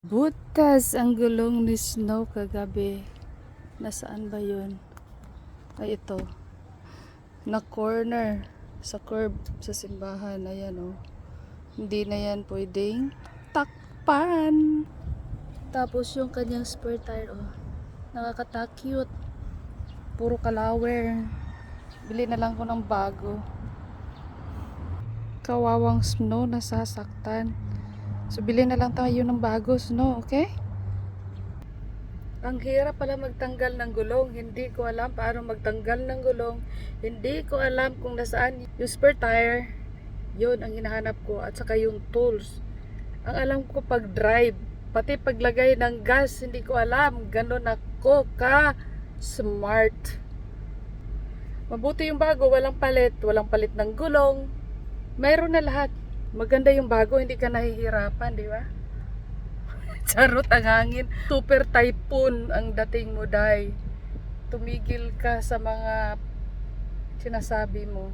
Butas ang gulong ni Snow kagabi. Nasaan ba yun? Ay, ito. Na corner sa curb sa simbahan. Ayan, oh. Hindi na yan pwedeng takpan. Tapos yung kanyang spare tire, oh. Nakakatakyut. Puro kalawer. Bili na lang ko ng bago. Kawawang Snow nasasaktan. So, bili na lang tayo ng bago, Snow, okay? Ang hirap pala magtanggal ng gulong. Hindi ko alam paano magtanggal ng gulong. Hindi ko alam kung nasaan yung spare tire. Yun ang hinahanap ko. At saka yung tools. Ang alam ko pag drive. Pati paglagay ng gas, hindi ko alam. Ganon ako ka-smart. Mabuti yung bago. Walang palit. Walang palit ng gulong. Mayroon na lahat. Maganda yung bago, hindi ka nahihirapan, di ba? Charot ang hangin. Super typhoon ang dating mo, Day. Tumigil ka sa mga sinasabi mo.